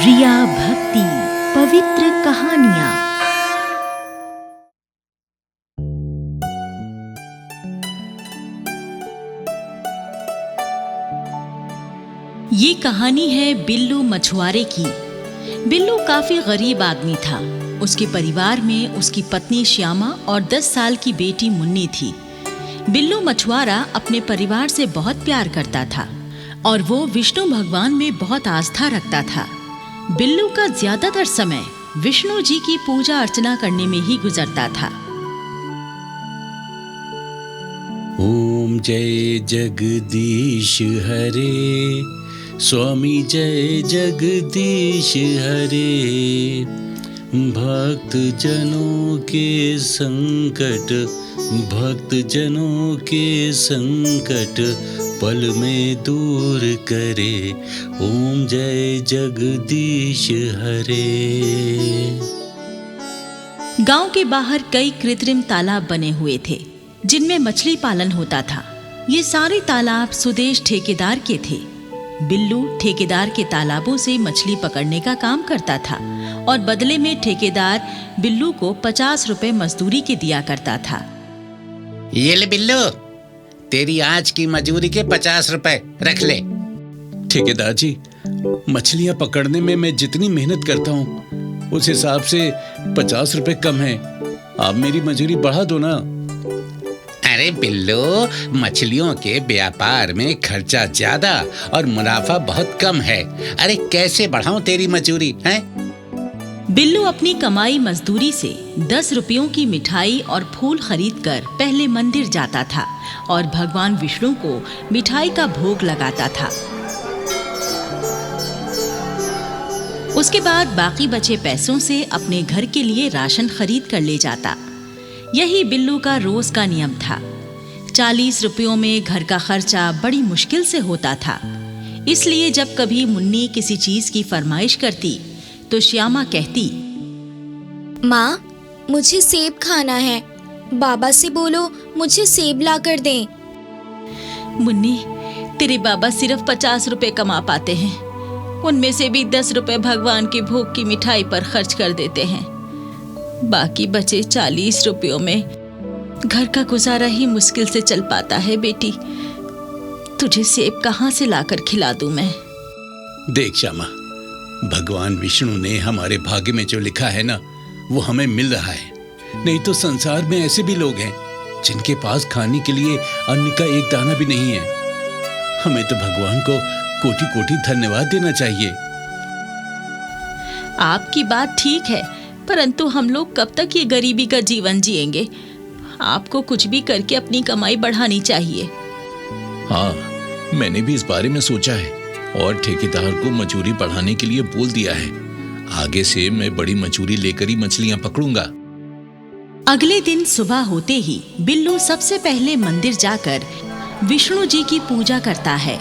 रिया भक्ति पवित्र कहानियां। ये कहानी है बिल्लू मछुआरे की। बिल्लू काफी गरीब आदमी था। उसके परिवार में उसकी पत्नी श्यामा और 10 साल की बेटी मुन्नी थी। बिल्लू मछुआरा अपने परिवार से बहुत प्यार करता था और वो विष्णु भगवान में बहुत आस्था रखता था। बिल्लू का ज्यादातर समय विष्णु जी की पूजा अर्चना करने में ही गुजरता था। ओम जय जगदीश हरे, स्वामी जय जगदीश हरे। भक्त जनों के संकट पल में दूर करे। ओम जय जगदीश हरे। गांव के बाहर कई कृत्रिम तालाब बने हुए थे जिनमें मछली पालन होता था। ये सारे तालाब सुदेश ठेकेदार के थे। बिल्लू ठेकेदार के तालाबों से मछली पकड़ने का काम करता था और बदले में ठेकेदार बिल्लू को 50 रुपए मजदूरी के दिया करता था। ये ले बिल्लू, तेरी आज की मजूरी के 50 रुपए रख ले। ठेकेदार जी, मछलियां पकड़ने में मैं जितनी मेहनत करता हूँ उस हिसाब से 50 रुपए कम है। आप मेरी मजूरी बढ़ा दो ना। अरे बिल्लू, मछलियों के व्यापार में खर्चा ज्यादा और मुनाफा बहुत कम है। अरे कैसे बढ़ाऊं तेरी मजूरी है? बिल्लू अपनी कमाई मजदूरी से 10 रुपयों की मिठाई और फूल खरीदकर पहले मंदिर जाता था और भगवान विष्णु को मिठाई का भोग लगाता था। उसके बाद बाकी बचे पैसों से अपने घर के लिए राशन खरीद कर ले जाता। यही बिल्लू का रोज का नियम था। 40 रुपयों में घर का खर्चा बड़ी मुश्किल से होता था। इसलिए जब कभी मुन्नी किसी चीज की फरमाइश करती तो श्यामा कहती, माँ, मुझे सेब खाना है। बाबा से बोलो मुझे सेब ला कर दें। मुन्नी, तेरे बाबा सिर्फ 50 रुपए कमा पाते हैं। उनमें से भी 10 रुपए भगवान के भोग की मिठाई पर खर्च कर देते हैं। बाकी बचे 40 रुपयों में घर का गुजारा ही मुश्किल से चल पाता है। बेटी, तुझे सेब कहाँ से लाकर खिला दूं मैं? देख श्यामा, भगवान विष्णु ने हमारे भाग्य में जो लिखा है ना, वो हमें मिल रहा है। नहीं तो संसार में ऐसे भी लोग हैं जिनके पास खाने के लिए अन्न का एक दाना भी नहीं है। हमें तो भगवान को कोटि कोटि धन्यवाद देना चाहिए। आपकी बात ठीक है, परंतु हम लोग कब तक ये गरीबी का जीवन जिएंगे? आपको कुछ भी करके अपनी कमाई बढ़ानी चाहिए। हाँ, मैंने भी इस बारे में सोचा है और ठेकेदार को मजूरी बढ़ाने के लिए बोल दिया है। आगे से मैं बड़ी मजूरी लेकर ही मछलियां पकड़ूंगा। अगले दिन सुबह होते ही बिल्लू सबसे पहले मंदिर जाकर विष्णु जी की पूजा करता है।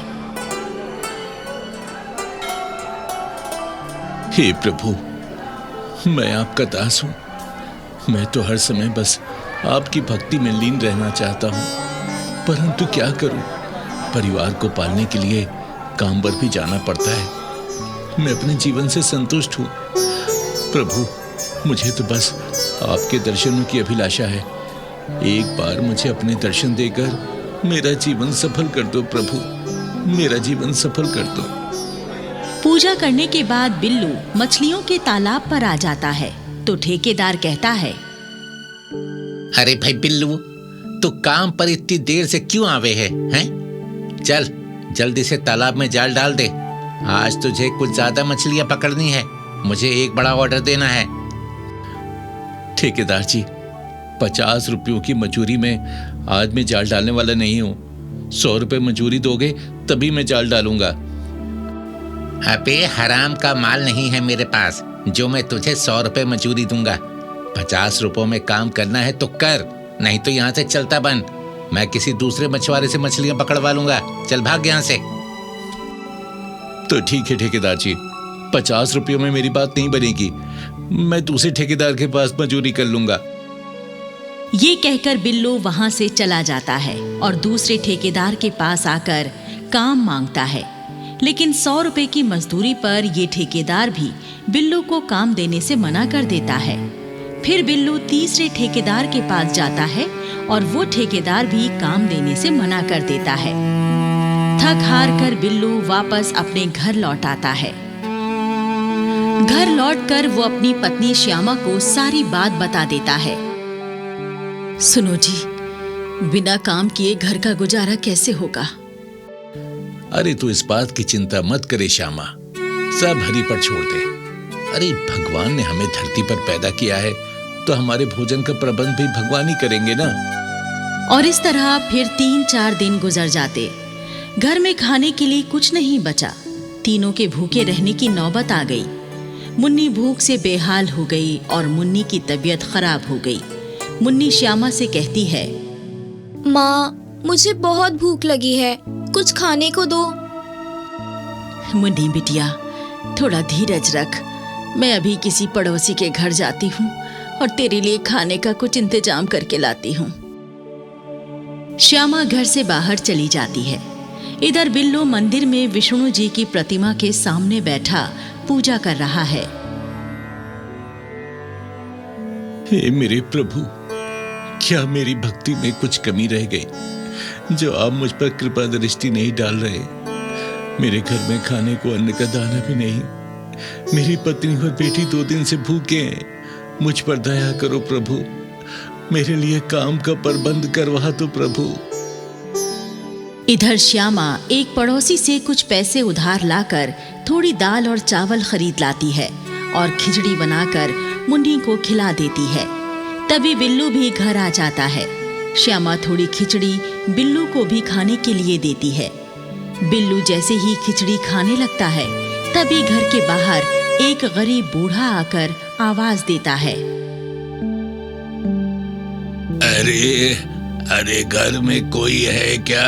हे प्रभु, मैं आपका दास हूँ। मैं तो हर समय बस आपकी भक्ति में लीन रहना चाहता हूँ, परंतु क्या करूँ, परिवार को पालने के लिए काम पर भी जाना पड़ता है। मैं अपने जीवन से संतुष्ट हूँ। प्रभु, मुझे तो बस आपके दर्शनों की अभिलाषा है। एक बार मुझे अपने दर्शन देकर मेरा जीवन सफल कर दो प्रभु, मेरा जीवन सफल कर दो। पूजा करने के बाद बिल्लू मछलियों के तालाब पर आ जाता है तो ठेकेदार कहता है, अरे भाई बिल्लू, तू काम पर इतनी देर से क्यों आवे है? चल जल्दी से तालाब में जाल डाल दे। आज तुझे कुछ ज्यादा मछलियां पकड़नी है। मुझे एक बड़ा ऑर्डर देना है। ठेकेदार जी, 50 रुपयों की मजूरी में आज मैं जाल डालने वाला नहीं हूँ। 100 रुपए मजूरी दोगे तभी मैं जाल डालूंगा। अबे हराम का माल नहीं है मेरे पास जो मैं तुझे 100 रुपए मजूरी दूंगा। 50 रुपयों में काम करना है तो कर, नहीं तो यहाँ से चलता बन। मैं किसी दूसरे मछुआरे से मछलियां पकड़वा लूंगा। चल भाग यहाँ से। तो ठीक है ठेकेदार जी, 50 रुपयों में मेरी बात नहीं बनेगी। मैं दूसरे ठेकेदार के पास मजूरी कर लूंगा। ये कहकर बिल्लू वहां से चला जाता है और दूसरे ठेकेदार के पास आकर काम मांगता है। लेकिन 100 रुपए की मजदूरी पर ये ठेकेदार भी बिल्लू को काम देने से मना कर देता है। फिर बिल्लू तीसरे ठेकेदार के पास जाता है और वो ठेकेदार भी काम देने से मना कर देता है। थक हार कर बिल्लू वापस अपने घर लौट आता है। घर लौटकर वो अपनी पत्नी श्यामा को सारी बात बता देता है। सुनो जी, बिना काम किए घर का गुजारा कैसे होगा? अरे तू इस बात की चिंता मत करे श्यामा, सब हरि पर छोड़ दे। अरे भगवान ने हमें धरती पर पैदा किया है तो हमारे भोजन का प्रबंध भी भगवान ही करेंगे ना। और इस तरह फिर 3-4 दिन गुजर जाते। घर में खाने के लिए कुछ नहीं बचा। तीनों के भूखे रहने की नौबत आ गई। मुन्नी भूख से बेहाल हो गई और मुन्नी की तबीयत खराब हो गई। मुन्नी श्यामा से कहती है, माँ, मुझे बहुत भूख लगी है, कुछ खाने को दो। मुन्नी बिटिया, थोड़ा धीरज रख। मैं अभी किसी पड़ोसी के घर जाती हूँ और तेरे लिए खाने का कुछ इंतजाम करके लाती हूँ। श्यामा घर से बाहर चली जाती है। इधर बिल्लू मंदिर में विष्णु जी की प्रतिमा के सामने बैठा पूजा कर रहा है। हे मेरे प्रभु, क्या मेरी भक्ति में कुछ कमी रह गई जो आप मुझ पर कृपा दृष्टि नहीं डाल रहे? मेरे घर में खाने को अन्न का दाना भी नहीं। मेरी पत्नी और बेटी 2 दिन से भूखे हैं। मुझ पर दया करो प्रभु, मेरे लिए काम का प्रबंध करवा दो प्रभु। इधर श्यामा एक पड़ोसी से कुछ पैसे उधार लाकर थोड़ी दाल और चावल खरीद लाती है और खिचड़ी बनाकर मुन्नी को खिला देती है। तभी बिल्लू भी घर आ जाता है। श्यामा थोड़ी खिचड़ी बिल्लू को भी खाने के लिए देती है। बिल्लू जैसे ही खिचड़ी खाने लगता है, तभी घर के बाहर एक गरीब बूढ़ा आकर आवाज देता है, अरे अरे घर में कोई है क्या?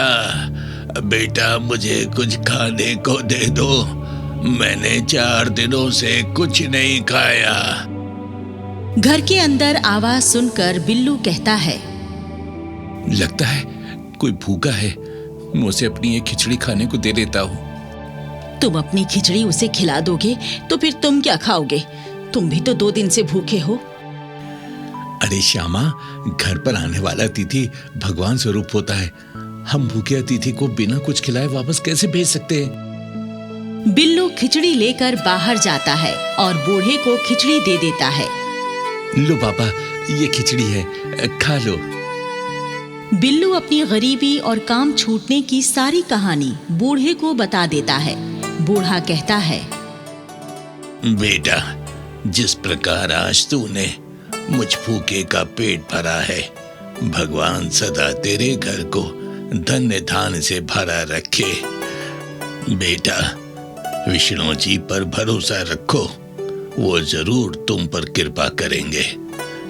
बेटा मुझे कुछ खाने को दे दो, मैंने 4 दिनों से कुछ नहीं खाया। घर के अंदर आवाज सुनकर बिल्लू कहता है, लगता है कोई भूखा है, मैं उसे अपनी एक खिचड़ी खाने को दे देता हूँ। तुम अपनी खिचड़ी उसे खिला दोगे तो फिर तुम क्या खाओगे? तुम भी तो 2 दिन से भूखे हो। अरे श्यामा, घर पर आने वाला अतिथि भगवान स्वरूप होता है। हम भूखे अतिथि को बिना कुछ खिलाए वापस कैसे भेज सकते हैं? बिल्लू खिचड़ी लेकर बाहर जाता है और बूढ़े को खिचड़ी दे देता है। लो बाबा, ये खिचड़ी है, खा लो। बिल्लू अपनी गरीबी और काम छूटने की सारी कहानी बूढ़े को बता देता है। बूढ़ा कहता है, बेटा, जिस प्रकार आज तूने मुझ भूखे का पेट भरा है, भगवान सदा तेरे घर को धन्य धान से भरा रखे। बेटा, विष्णु जी पर भरोसा रखो, वो जरूर तुम पर कृपा करेंगे।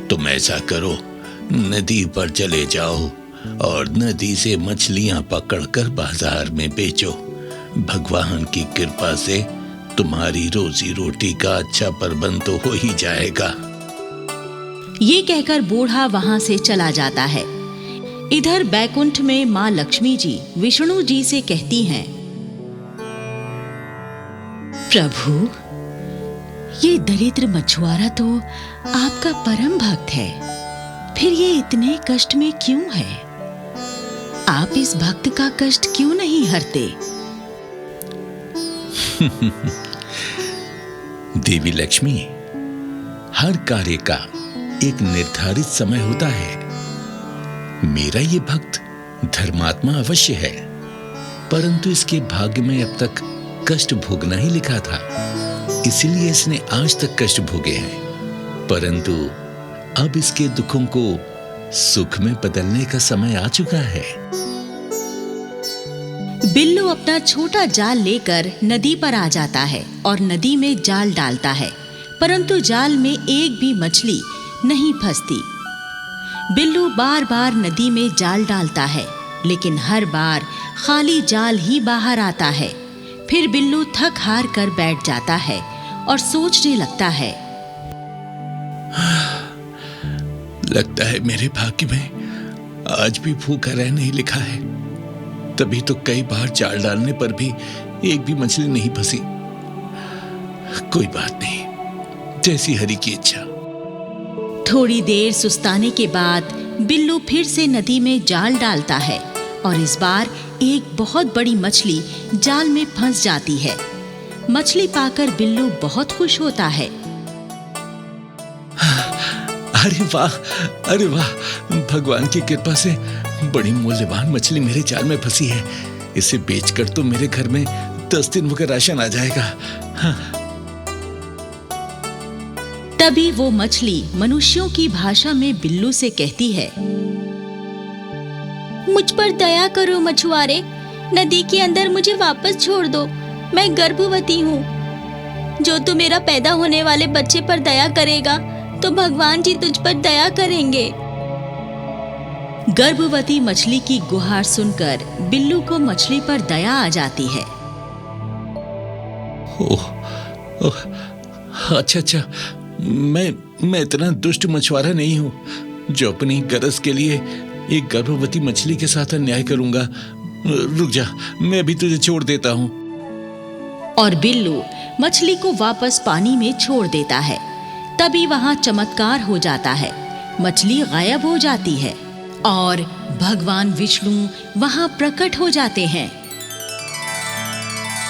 तुम ऐसा करो, नदी पर चले जाओ और नदी से मछलियां पकड़कर बाजार में बेचो। भगवान की कृपा से तुम्हारी रोजी रोटी का अच्छा प्रबंध तो हो ही जाएगा। ये कहकर बूढ़ा वहां से चला जाता है। इधर बैकुंठ में माँ लक्ष्मी जी विष्णु जी से कहती हैं, प्रभु, ये दरिद्र मछुआरा तो आपका परम भक्त है, फिर ये इतने कष्ट में क्यों है? आप इस भक्त का कष्ट क्यों नहीं हरते? देवी लक्ष्मी, हर कार्य का एक निर्धारित समय होता है। मेरा ये भक्त धर्मात्मा अवश्य है, परंतु इसके भाग्य में अब तक कष्ट भोगना ही लिखा था, इसलिए इसने आज तक कष्ट भोगे हैं। परंतु अब इसके दुखों को सुख में बदलने का समय आ चुका है। बिल्लू अपना छोटा जाल लेकर नदी पर आ जाता है और नदी में जाल डालता है, परंतु जाल में एक भी मछली नहीं फंसती। बिल्लू बार बार नदी में जाल डालता है, लेकिन हर बार खाली जाल ही बाहर आता है। फिर बिल्लू थक हार कर बैठ जाता है और सोचने लगता है, लगता है मेरे भाग्य में आज भी भूखा रहने ही लिखा है। तभी तो कई बार जाल डालने पर भी एक भी मछली नहीं फंसी। कोई बात नहीं, जैसी हरि की इच्छा। थोड़ी देर सुस्ताने के बाद बिल्लू फिर से नदी में जाल डालता है और इस बार एक बहुत बड़ी मछली जाल में फंस जाती है। मछली पाकर बिल्लू बहुत खुश होता है। अरे वाह, अरे वाह, भगवान की कृपा से बड़ी मूल्यवान मछली मेरे जाल में फंसी है। इसे बेचकर तो मेरे घर में 10 दिन का राशन आ जाएगा। हाँ। तभी वो मछली मनुष्यों की भाषा में बिल्लू से कहती है, मुझ पर दया करो मछुआरे, नदी के अंदर मुझे वापस छोड़ दो। मैं गर्भवती हूँ। जो तू मेरा पैदा होने वाले बच्चे पर दया करेगा तो भगवान जी तुझ पर दया करेंगे। गर्भवती मछली की गुहार सुनकर बिल्लू को मछली पर दया आ जाती है। ओह, ओह, अच्छा, मैं इतना दुष्ट मछुआरा नहीं हूँ जो अपनी गरज के लिए एक गर्भवती मछली के साथ अन्याय करूंगा। रुक जा, मैं अभी तुझे छोड़ देता हूँ। और बिल्लू मछली को वापस पानी में छोड़ देता है। तभी वहां चमत्कार हो जाता है। मछली गायब हो जाती है और भगवान विष्णु वहां प्रकट हो जाते हैं।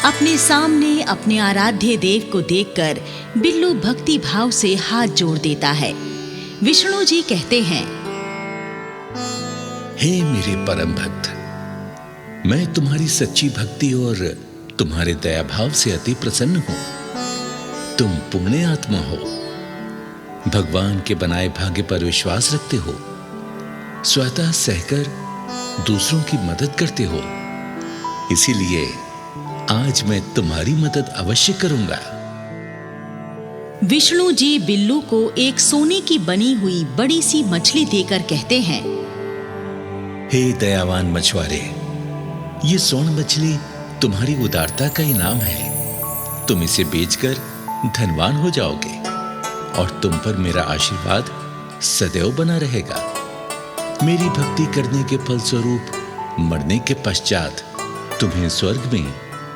अपने सामने अपने आराध्य देव को देखकर बिल्लू भक्ति भाव से हाथ जोड़ देता है। विष्णु जी कहते हैं, हे मेरे परम भक्त, मैं तुम्हारी सच्ची भक्ति और तुम्हारे दया भाव से अति प्रसन्न हूं। तुम पुण्य आत्मा हो, भगवान के बनाए भाग्य पर विश्वास रखते हो, स्वतः सहकर दूसरों की मदद करते हो। इसीलिए आज मैं तुम्हारी मदद अवश्य करूंगा। विष्णु जी बिल्लू को एक सोने की बनी हुई बड़ी सी मछली देकर कहते हैं, हे दयावान मछुआरे, ये स्वर्ण मछली तुम्हारी उदारता का इनाम है। तुम इसे बेचकर धनवान हो जाओगे और तुम पर मेरा आशीर्वाद सदैव बना रहेगा। मेरी भक्ति करने के फलस्वरूप मरने के पश्चात तुम्हें स्वर्ग में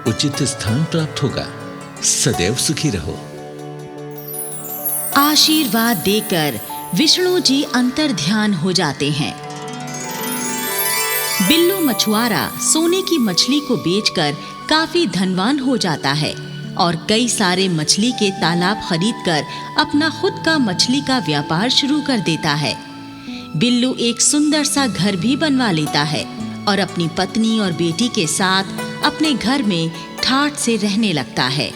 उचित स्थान प्राप्त होगा। सदैव सुखी रहो। आशीर्वाद देकर विष्णु जी अंतर्ध्यान हो जाते हैं। बिल्लू मछुआरा सोने की मछली को बेचकर काफी धनवान हो जाता है और कई सारे मछली के तालाब खरीदकर अपना खुद का मछली का व्यापार शुरू कर देता है। बिल्लू एक सुंदर सा घर भी बनवा लेता है और अपनी पत्नी और बेटी के साथ अपने घर में ठाठ से रहने लगता है।